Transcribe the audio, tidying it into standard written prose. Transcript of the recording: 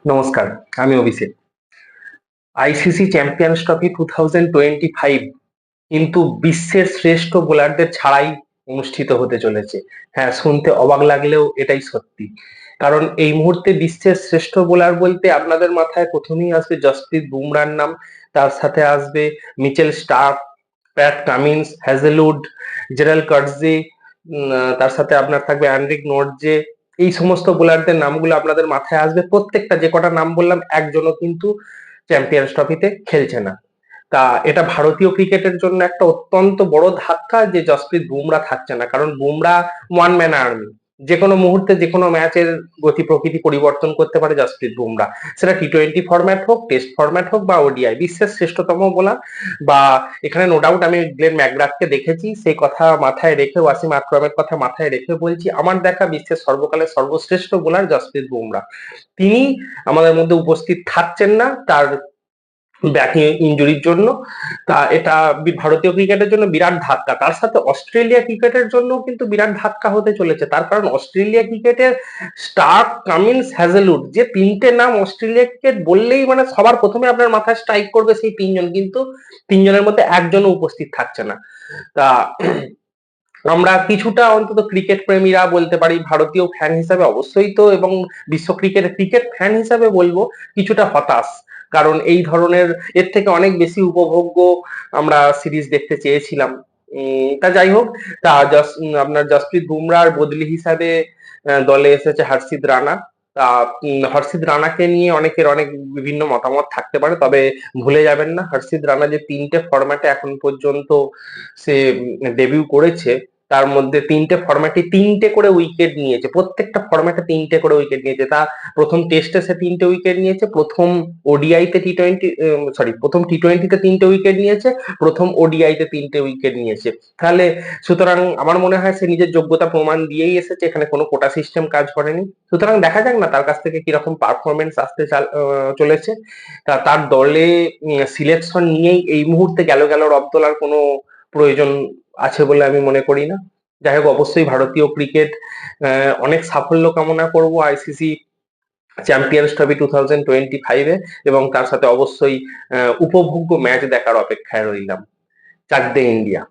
নমস্কার, আমি অভিষেক। ICC champions trophy 2025 কিন্তু বিশ্বের শ্রেষ্ঠ বোলারদের ছাড়াই অনুষ্ঠিত হতে চলেছে। হ্যাঁ, শুনতে অবাক লাগলেও এটাই সত্যি। কারণ এই মুহূর্তে বিশ্বের শ্রেষ্ঠ বোলার বলতে আপনাদের মাথায় প্রথমেই আসবে জসপ্রীত বুমরাহর নাম, তার সাথে আসবে Mitchell Starc, Pat Cummins, Hazlewood, Gerald Coetzee, তার সাথে আপনার থাকবে অ্যান্ড্রিক নোর্টজে। এই সমস্ত বোলারদের নামগুলো আপনাদের মাথায় আসবে। প্রত্যেকটা যে কটা নাম বললাম একজনও কিন্তু চ্যাম্পিয়ন্স ট্রফিতে খেলছে না। তা এটা ভারতীয় ক্রিকেটের জন্য একটা অত্যন্ত বড় ধাক্কা যে জসপ্রীত বুমরাহ থাকছে না, কারণ বুমরাহ ওয়ান ম্যান আর্মি। যে কোনো মুহূর্তে যে কোনো ম্যাচের গতি প্রকৃতি পরিবর্তন করতে পারে জসপ্রীত বুমরাহ, সেটা টি-20 ফরম্যাট হোক, টেস্ট ফরম্যাট হোক বা ওডিআই। বিশ্বের শ্রেষ্ঠতম বোলার, বা এখানে নো ডাউট আমি গ্লেন ম্যাকগ্রাথকে দেখেছি, সেই কথা মাথায় রেখে, ওয়াসিম আকরামের কথা মাথায় রেখে বলছি, আমার দেখা বিশ্বের সর্বকালের সর্বশ্রেষ্ঠ বোলার জসপ্রীত বুমরাহ। তিনি আমাদের মধ্যে উপস্থিত থাকছেন না তার ব্যাটিং ইনজুরির জন্য। তা এটা ভারতীয় ক্রিকেটের জন্য বিরাট ধাক্কা। তার সাথে অস্ট্রেলিয়া ক্রিকেটের জন্য কিন্তু বিরাট ধাক্কা হতে চলেছে। তার কারণ অস্ট্রেলিয়া ক্রিকেটের স্টার্ক, কামিন্স, হ্যাজেলউড, যে তিনটে নাম অস্ট্রেলিয়া ক্রিকেট বললেই মানে সবার প্রথমে আপনার মাথায় স্ট্রাইক করবে সেই তিনজন, কিন্তু তিনজনের মধ্যে একজনও উপস্থিত থাকছে না। তা আমরা কিছুটা অন্তত ক্রিকেট প্রেমীরা বলতে পারি, ভারতীয় ফ্যান হিসাবে অবশ্যই তো, এবং বিশ্ব ক্রিকেট ফ্যান হিসাবে বলবো কিছুটা হতাশ। কারণ এই ধরনের এর থেকে অনেক বেশি উপভোগ্য আমরা সিরিজ দেখতে চেয়েছিলাম। তা যাই হোক, তা আপনার জসপ্রীত বুমরাহর বদলি হিসাবে দলে এসেছে হর্ষিত রানা। তা হর্ষিত রানাকে নিয়ে অনেকের অনেক বিভিন্ন মতামত থাকতে পারে, তবে ভুলে যাবেন না হর্ষিত রানা যে তিনটে ফরম্যাটে এখন পর্যন্ত সে ডেবিউ করেছে, তার মধ্যে তিনটে ফরম্যাটে তিনটে করে উইকেট নিয়েছে। প্রত্যেকটা ফরম্যাটে তিনটে করে উইকেট নিয়েছে। তা প্রথম টেস্টে সে তিনটে উইকেট নিয়েছে, প্রথম ওডিআইতে প্রথম টি-20তে তিনটে উইকেট নিয়েছে, প্রথম ওডিআইতে তিনটে উইকেট নিয়েছে। তাহলে সুতরাং আমার মনে হয় সে নিজের যোগ্যতা প্রমাণ দিয়েই এসেছে, এখানে কোনো কোটা সিস্টেম কাজ করেনি। সুতরাং দেখা যাক না তার কাছ থেকে কিরকম পারফরমেন্স আসতে চলেছে। তা তার দলে সিলেকশন নিয়েই এই মুহূর্তে গেল রব তোলার কোনো প্রয়োজন আছে বলে আমি মনে করি না। যাই হোক, অবশ্যই ভারতীয় ক্রিকেট অনেক সাফল্য কামনা করব আইসিসি চ্যাম্পিয়ন্স ট্রফি 2025-এ, এবং তার সাথে অবশ্যই উপভোগ্য ম্যাচ দেখার অপেক্ষায় রইলাম। চাক দে ইন্ডিয়া।